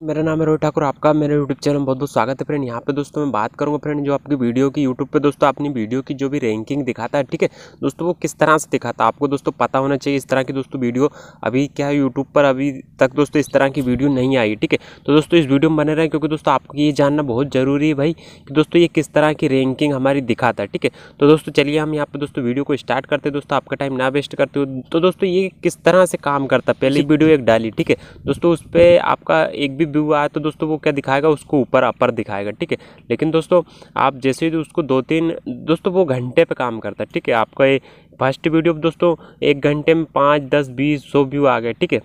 मेरा नाम है रोहित ठाकुर, आपका मेरे YouTube चैनल में बहुत बहुत स्वागत है फ्रेंड। यहाँ पे दोस्तों मैं बात करूँगा फ्रेंड, जो आपकी वीडियो की YouTube पे दोस्तों अपनी वीडियो की जो भी रैंकिंग दिखाता है, ठीक है दोस्तों, वो किस तरह से दिखाता है आपको दोस्तों पता होना चाहिए। इस तरह की दोस्तों वीडियो अभी क्या है यूट्यूब पर अभी तक दोस्तों इस तरह की वीडियो नहीं आई, ठीक है। तो दोस्तों इस वीडियो में बने रहें, क्योंकि दोस्तों आपको ये जानना बहुत ज़रूरी है भाई कि दोस्तों ये किस तरह की रैंकिंग हमारी दिखाता है, ठीक है। तो दोस्तों चलिए हम यहाँ पे दोस्तों वीडियो को स्टार्ट करते हैं। दोस्तों आपका टाइम ना वेस्ट करते हो। तो दोस्तों ये किस तरह से काम करता है, पहली वीडियो एक डाली, ठीक है दोस्तों, उस पर आपका एक भी व्यू आया तो दोस्तों वो क्या दिखाएगा, उसको ऊपर अपर दिखाएगा, ठीक है। लेकिन दोस्तों आप जैसे ही उसको 2-3 दोस्तों वो घंटे पे काम करता है, ठीक है। आपका ये फर्स्ट वीडियो दोस्तों 1 घंटे में 5, 10, 20, 100 व्यू आ गए, ठीक है,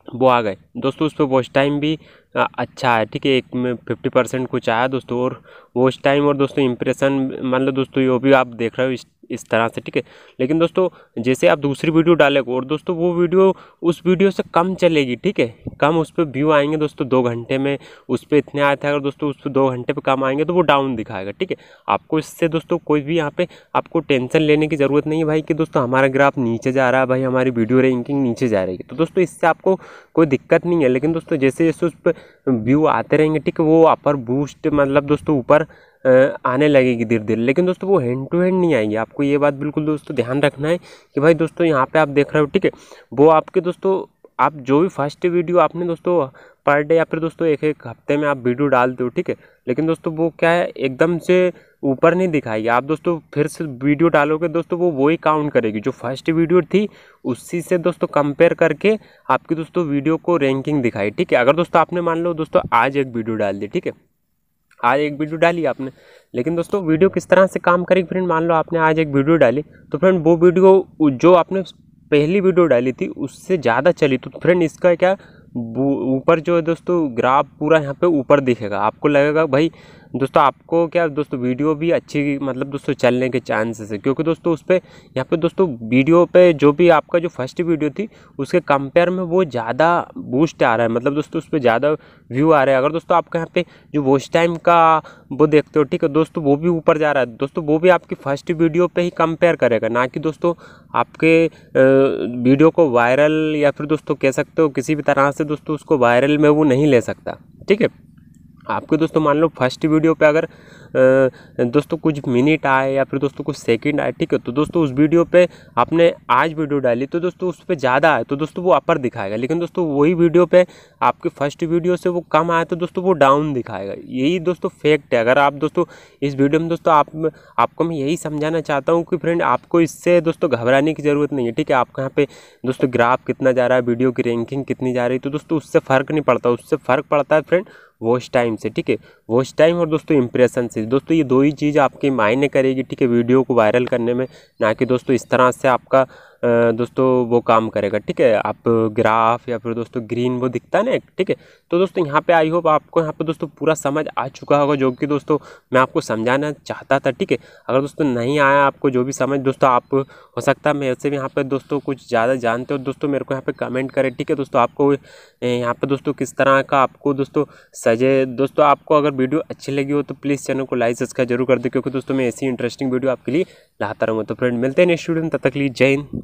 वो आ गए दोस्तों। उस पर वॉच टाइम भी अच्छा है, ठीक है, एक में 50% कुछ आया दोस्तों। और वॉच टाइम और दोस्तों इंप्रेशन मान लो दोस्तों ये भी आप देख रहे हो इस तरह से, ठीक है। लेकिन दोस्तों जैसे आप दूसरी वीडियो डालेंगे और दोस्तों वो वीडियो उस वीडियो से कम चलेगी, ठीक है, कम उस पर व्यू आएंगे दोस्तों। 2 घंटे में उस पर इतने आए थे, अगर दोस्तों उस पर 2 घंटे पे कम आएंगे तो वो डाउन दिखाएगा, ठीक है। आपको इससे दोस्तों कोई भी यहाँ पे आपको टेंशन लेने की ज़रूरत नहीं है भाई कि दोस्तों हमारा ग्राफ नीचे जा रहा है, भाई हमारी वीडियो रैंकिंग नीचे जा रही है, तो दोस्तों इससे आपको कोई दिक्कत नहीं है। लेकिन दोस्तों जैसे जैसे उस पर व्यू आते रहेंगे, ठीक है, वो अपर बूस्ट मतलब दोस्तों ऊपर आने लगेगी धीरे धीरे। लेकिन दोस्तों वो हैंड टू हैंड नहीं आएगी, आपको ये बात बिल्कुल दोस्तों ध्यान रखना है कि भाई दोस्तों यहाँ पे आप देख रहे हो, ठीक है, वो आपके दोस्तों आप जो भी फर्स्ट वीडियो आपने दोस्तों पर डे या फिर दोस्तों एक एक हफ्ते में आप वीडियो डालते हो, ठीक है, लेकिन दोस्तों वो क्या है एकदम से ऊपर नहीं दिखाएगी। आप दोस्तों फिर से वीडियो डालोगे दोस्तों वो वही काउंट करेगी जो फर्स्ट वीडियो थी, उसी से दोस्तों कंपेयर करके आपकी दोस्तों वीडियो को रैंकिंग दिखाई, ठीक है। अगर दोस्तों आपने मान लो दोस्तों आज एक वीडियो डाल दी, ठीक है, आज एक वीडियो डाली आपने, लेकिन दोस्तों वीडियो किस तरह से काम करेगी फ्रेंड, मान लो आपने आज एक वीडियो डाली तो फ्रेंड वो वीडियो जो आपने पहली वीडियो डाली थी उससे ज़्यादा चली, तो फ्रेंड इसका क्या ऊपर जो है दोस्तों ग्राफ पूरा यहाँ पे ऊपर दिखेगा। आपको लगेगा भाई दोस्तों आपको क्या दोस्तों वीडियो भी अच्छी मतलब दोस्तों चलने के चांसेस है, क्योंकि दोस्तों उस पर यहाँ पे दोस्तों वीडियो पे जो भी आपका जो फर्स्ट वीडियो थी उसके कंपेयर में वो ज़्यादा बूस्ट आ रहा है, मतलब दोस्तों उस पर ज़्यादा व्यू आ रहा है। अगर दोस्तों आपके यहाँ पे जो वॉच टाइम का वो देखते हो, ठीक है दोस्तों, वो भी ऊपर जा रहा है दोस्तों, वो भी आपकी फर्स्ट वीडियो पे ही कंपेयर करेगा, ना कि दोस्तों आपके वीडियो को वायरल या फिर दोस्तों कह सकते हो किसी भी तरह से दोस्तों उसको वायरल में वो नहीं ले सकता, ठीक है। आपके दोस्तों मान लो फर्स्ट वीडियो पे अगर दोस्तों कुछ मिनट आए या फिर दोस्तों कुछ सेकंड आए, ठीक है, तो दोस्तों उस वीडियो पे आपने आज वीडियो डाली तो दोस्तों उस पर ज़्यादा आए तो दोस्तों वो अपर दिखाएगा। लेकिन दोस्तों वही वीडियो पे आपके फर्स्ट वीडियो से वो कम आए तो दोस्तों वो डाउन दिखाएगा। यही दोस्तों फैक्ट है। अगर आप दोस्तों इस वीडियो में दोस्तों आपको मैं यही समझाना चाहता हूँ कि फ्रेंड आपको इससे दोस्तों घबराने की ज़रूरत नहीं है, ठीक है। आपको यहाँ पे दोस्तों ग्राफ कितना जा रहा है, वीडियो की रैंकिंग कितनी जा रही है, तो दोस्तों उससे फ़र्क नहीं पड़ता, उससे फ़र्क पड़ता है फ्रेंड वॉच टाइम से, ठीक है, वॉच टाइम और दोस्तों इंप्रेशन से। दोस्तों ये दो ही चीज़ आपकी मायने करेगी, ठीक है, वीडियो को वायरल करने में, ना कि दोस्तों इस तरह से आपका दोस्तों वो काम करेगा, ठीक है। आप ग्राफ या फिर दोस्तों ग्रीन वो दिखता है ना, ठीक है। तो दोस्तों यहाँ पे आई होप आपको यहाँ पे दोस्तों पूरा समझ आ चुका होगा, जो कि दोस्तों मैं आपको समझाना चाहता था, ठीक है। अगर दोस्तों नहीं आया आपको जो भी समझ दोस्तों, आप हो सकता है मेरे से भी यहाँ पे दोस्तों कुछ ज़्यादा जानते हो दोस्तों, मेरे को यहाँ पे कमेंट करें, ठीक है दोस्तों। आपको यहाँ पे दोस्तों किस तरह का आपको दोस्तों सजे दोस्तों, आपको अगर वीडियो अच्छी लगी हो तो प्लीज़ चैनल को लाइक सब्सक्राइब जरूर कर दे, क्योंकि दोस्तों मैं ऐसी इंटरेस्टिंग वीडियो आपके लिए लाता रहूँगा। तो फ्रेंड मिलते हैं नेक्स्ट वीडियो में, तब तक के लिए जय हिंद।